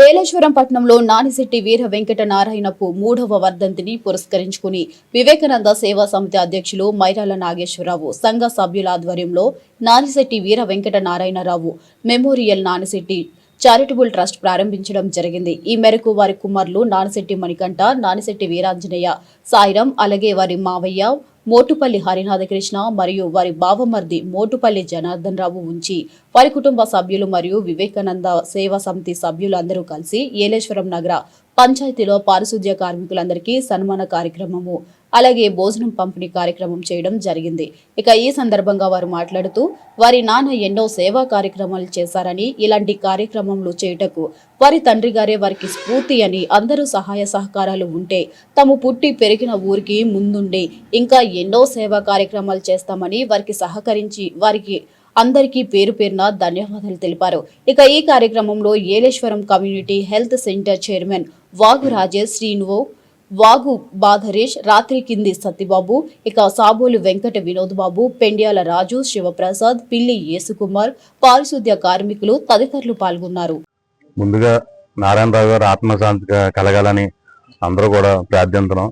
ఏలేశ్వరం పట్టణంలో నానిశెట్టి వీర వెంకట నారాయణపు 3వ వర్ధంతిని పురస్కరించుకుని వివేకానంద సేవా సమితి అధ్యక్షులు మైరాల నాగేశ్వరరావు సంఘ సభ్యుల ఆధ్వర్యంలో Nanisetti Veera Venkata Narayanarao memorial Nanisetti charitable trust ప్రారంభించడం జరిగింది. ఈ మేరకు వారి కుమారులు నానిశెట్టి మణికంఠ, నానిశెట్టి వీరాంజనేయ, సాయిరాం, అలాగే వారి మావయ్య మోటుపల్లి హరినాథకృష్ణ మరియు వారి బావమర్ది మోటుపల్లి జనార్దన్ రావు ఉంచి వారి కుటుంబ సభ్యులు మరియు వివేకానంద సేవా సమితి సభ్యులు అందరూ కలిసి ఏలేశ్వరం నగర పంచాయతీలో పారిశుద్ధ్య కార్మికులందరికీ సన్మాన కార్యక్రమము అలాగే భోజనం పంపిణీ కార్యక్రమం చేయడం జరిగింది. ఇక ఈ సందర్భంగా వారు మాట్లాడుతూ వారి నాన్న ఎన్నో సేవా కార్యక్రమాలు చేశారని, ఇలాంటి కార్యక్రమంలో చేయుటకు వారి తండ్రి గారే వారికి స్ఫూర్తి అని, అందరూ సహాయ సహకారాలు ఉంటే తాము పుట్టి పెరిగిన ఊరికి ముందుండి ఇంకా ఎన్నో సేవా కార్యక్రమాలు చేస్తామని వారికి సహకరించి వారికి అందరికీ పేరు పేరున ధన్యవాదాలు తెలిపారు. ఇక ఈ కార్యక్రమంలో Yeleswaram community health centre chairman వాగు రాజేష్, శ్రీనువు, వాగు బాధరేష్, రాత్రి కింది సత్యబాబు, ఇక సాబోలు వెంకట వినోద్ బాబు, పెండ్యాల రాజు, శివప్రసాద్, పిల్లి యేసుకుమార్, పారిశుద్ధ్య కార్మికులు తదితరులు పాల్గొన్నారు. ముందుగా నారాయణరావు గారు ఆత్మశాంతి కలగాలని అందరూ కూడా ప్రార్థించడం.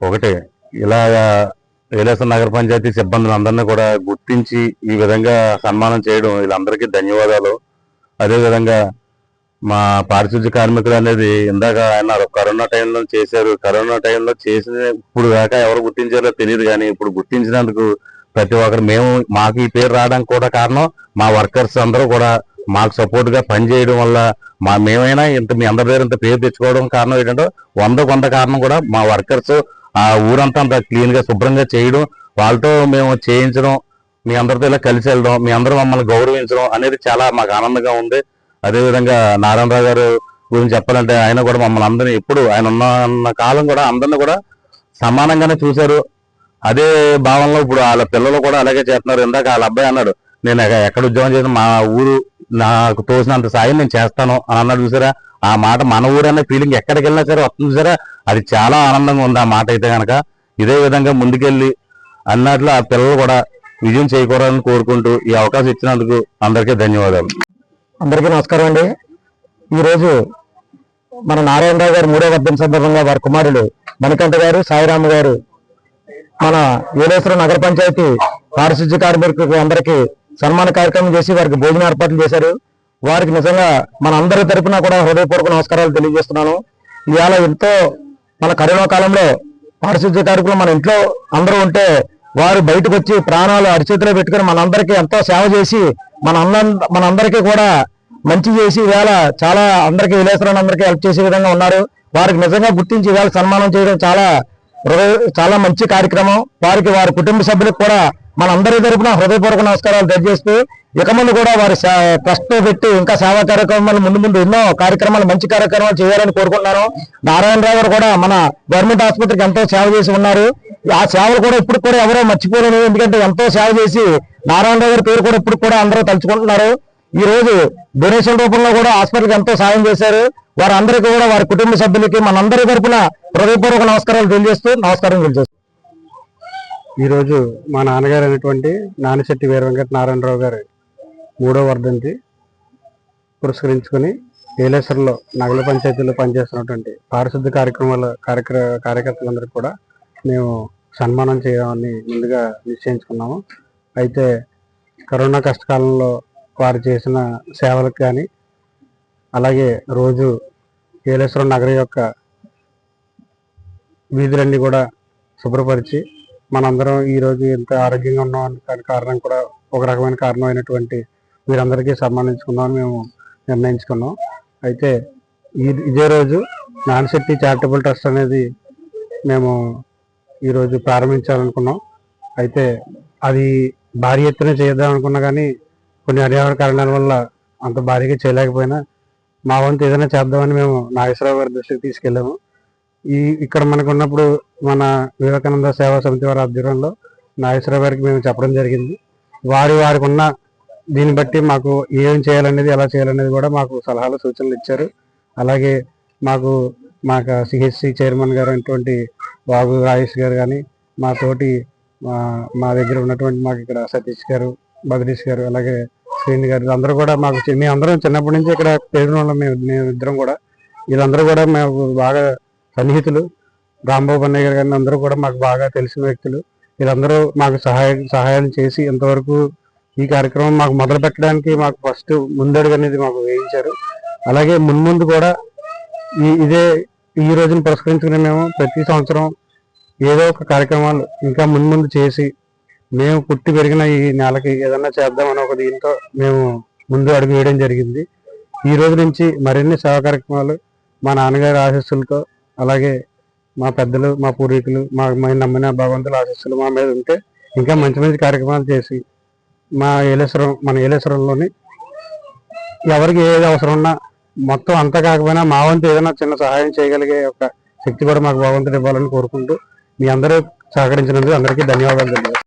ఒకటి ఇలాగా ఏలేశ్వరం నగర పంచాయతీ సిబ్బందులు అందరినీ కూడా గుర్తించి ఈ విధంగా సన్మానం చేయడం వీళ్ళందరికీ ధన్యవాదాలు. అదేవిధంగా మా పారిశుద్ధ్య కార్మికులు అనేది ఇందాక అన్నారు, కరోనా టైంలో చేశారు. కరోనా టైంలో చేసిన ఇప్పుడు దాకా ఎవరు గుర్తించారో తెలియదు, కానీ ఇప్పుడు గుర్తించినందుకు ప్రతి ఒక్కరు మాకు ఈ పేరు రావడానికి కూడా కారణం మా వర్కర్స్ అందరూ కూడా మాకు సపోర్ట్ గా పనిచేయడం వల్ల మేమైనా మీ అందరి దగ్గర ఇంత పేరు తెచ్చుకోవడం కారణం ఏంటంటే 100 కారణం కూడా మా వర్కర్స్ ఆ ఊరంతా అంత క్లీన్ గా శుభ్రంగా చేయడం, వాళ్ళతో మేము చేయించడం, మీ అందరితో ఇలా కలిసి వెళ్ళడం, మీ అందరూ మమ్మల్ని గౌరవించడం అనేది చాలా మాకు ఆనందంగా ఉంది. అదేవిధంగా నారాయణరావు గారు గురించి చెప్పాలంటే ఆయన కూడా మమ్మల్ని అందరినీ ఎప్పుడు ఆయన ఉన్న కాలం కూడా అందరినీ కూడా సమానంగానే చూశారు. అదే భావనలో ఇప్పుడు వాళ్ళ పిల్లలు కూడా అలాగే చేస్తున్నారు. ఇందాక వాళ్ళ అబ్బాయి అన్నాడు, నేను ఎక్కడ ఉద్యోగం చేసిన మా ఊరు నాకు తోసినంత సాయం నేను చేస్తాను అని అన్నాడు. చూసారా, ఆ మాట మన ఊరు అనే ఫీలింగ్ ఎక్కడికి వెళ్ళినా సరే వస్తుంది. చూసారా, అది చాలా ఆనందంగా ఉంది ఆ మాట అయితే కనుక. ఇదే విధంగా ముందుకెళ్ళి అన్నట్లు ఆ పిల్లలు కూడా విజయం చేయకూడదని కోరుకుంటూ ఈ అవకాశం ఇచ్చినందుకు అందరికీ ధన్యవాదాలు. అందరికీ నమస్కారం అండి. ఈరోజు మన నారాయణరావు గారు 3వ వర్ధంతి సందర్భంగా వారి కుమారులు మణికంఠ గారు, సాయిరామ్ గారు మన ఏలేశ్వరం నగర పంచాయతీ పారిశుద్ధ్య కార్మికులకు అందరికీ సన్మాన కార్యక్రమం చేసి వారికి భోజన ఏర్పాట్లు చేశారు. వారికి నిజంగా మన అందరి తరపున కూడా హృదయపూర్వక నమస్కారాలు తెలియజేస్తున్నాను. ఇవాళ ఎంతో మన కరోనా కాలంలో పారిశుద్ధ్య కార్మికులు మన ఇంట్లో అందరూ ఉంటే వారు బయటకు వచ్చి ప్రాణాలు అరిచేతిలో పెట్టుకుని మనందరికీ ఎంతో సేవ చేసి మనందరికీ కూడా మంచి చేసి ఇవాళ చాలా అందరికీ ఏలేశ్వరం అందరికీ హెల్ప్ చేసే విధంగా ఉన్నారు. వారికి నిజంగా గుర్తించి ఇవాళ సన్మానం చేయడం చాలా మంచి కార్యక్రమం. వారికి వారి కుటుంబ సభ్యులకు కూడా మనందరి తరపున హృదయపూర్వక నమస్కారాలు తెలియజేస్తూ ఇక ముందు కూడా వారి ట్రస్ట్ పెట్టి ఇంకా సేవా కార్యక్రమాలు ముందు ఎన్నో కార్యక్రమాలు మంచి కార్యక్రమాలు చేయాలని కోరుకుంటున్నాను. నారాయణరావు గారు కూడా మన గవర్నమెంట్ ఆసుపత్రికి ఎంతో సేవ చేసి ఉన్నారు. ఆ సేవలు కూడా ఇప్పుడు కూడా ఎవరో మర్చిపోలేదు. ఎందుకంటే ఎంతో సేవ చేసి నారాయణరావు గారి పేరు కూడా ఇప్పుడు కూడా అందరూ తలుచుకుంటున్నారు. ఈ రోజు డొనేషన్ రూపంలో కూడా హాస్పిటల్కి ఎంతో సాయం చేశారు. వారందరికీ కూడా వారి కుటుంబ సభ్యులకి మనందరి తరపున హృదయపూర్వక నమస్కారాలు తెలియజేస్తూ ఈరోజు మా నాన్నగారు అయినటువంటి నానిశెట్టి వీర వెంకట నారాయణరావు గారి 3వ వర్ధంతి పురస్కరించుకొని ఏలేశ్వరంలో నగర పంచాయతీలో పనిచేస్తున్నటువంటి పారిశుద్ధ్య కార్యకర్తలందరికీ కూడా మేము సన్మానం చేయాలని ముందుగా నిశ్చయించుకున్నాము. అయితే కరోనా కష్టకాలంలో వారు చేసిన సేవలకు కానీ అలాగే రోజు ఏలేశ్వరం నగరం యొక్క వీధులన్నీ కూడా శుభ్రపరిచి మనందరం ఈరోజు ఎంత ఆరోగ్యంగా ఉన్నామని కారణం కూడా ఒక రకమైన కారణమైనటువంటి వీరందరికీ సన్మానించుకుందామని మేము నిర్ణయించుకున్నాం. అయితే ఇదే రోజు నానిశెట్టి చారిటబుల్ ట్రస్ట్ అనేది మేము ఈరోజు ప్రారంభించాలనుకున్నాం. అయితే అది భారీ ఎత్తున చేద్దాం అనుకున్నా కానీ కొన్ని అనివార్య కారణాల వల్ల అంత భారీగా చేయలేకపోయినా మా వంతు ఏదైనా చేద్దామని మేము నాగేశ్వరరావు గారి దృష్టికి తీసుకెళ్ళాము. ఇక్కడ మనకు ఉన్నప్పుడు మన వివేకానంద సేవా సమితి వారి ఆధ్వర్యంలో నాగేశ్వరరావు గారికి మేము చెప్పడం జరిగింది. వారికి ఉన్న దీన్ని బట్టి మాకు ఏం చేయాలనేది ఎలా చేయాలనేది కూడా మాకు సలహాలు సూచనలు ఇచ్చారు. అలాగే మాకు సిహెచ్సి చైర్మన్ గారు అయినటువంటి వాగు రాజేష్ గారు కానీ మా దగ్గర ఉన్నటువంటి మాకు ఇక్కడ సతీష్ గారు, బద్రీష్ గారు, అలాగే శ్రీని గారు అందరూ కూడా మాకు మేము అందరం చిన్నప్పటి నుంచి ఇక్కడ పెరిగిన వాళ్ళం. మేము ఇద్దరం కూడా వీళ్ళందరూ కూడా మాకు బాగా సన్నిహితులు. రాంబాబు అన్నయ్య గారు కానీ అందరూ కూడా మాకు బాగా తెలిసిన వ్యక్తులు. వీళ్ళందరూ మాకు సహాయం చేసి ఇంతవరకు ఈ కార్యక్రమం మాకు మొదలు పెట్టడానికి మాకు ఫస్ట్ ముందడుగు అనేది మాకు వేయించారు. అలాగే మున్ముందు కూడా ఈ రోజును పురస్కరించుకుని మేము ప్రతి సంవత్సరం ఏదో ఒక కార్యక్రమాలు ఇంకా ముందు చేసి మేము పుట్టి పెరిగిన ఈ నెలకి ఏదన్నా చేద్దామని ఒక దీంతో మేము ముందు అడుగు వేయడం జరిగింది. ఈ రోజు నుంచి మరిన్ని సేవా కార్యక్రమాలు మా నాన్నగారి ఆశీస్సులతో, అలాగే మా పెద్దలు, మా పూర్వీకులు, మా నమ్మిన భగవంతుల ఆశీస్సులు మా మీద ఉంటే ఇంకా మంచి మంచి కార్యక్రమాలు చేసి మన ఏలేశ్వరంలోని ఎవరికి ఏది అవసరం ఉన్నా మొత్తం అంతా కాకపోయినా మా వంతు ఏదైనా చిన్న సహాయం చేయగలిగే ఒక శక్తి కూడా మాకు భగవంతుడు ఇవ్వాలని కోరుకుంటూ మీ అందరూ సహకరించినందుకు అందరికీ ధన్యవాదాలు.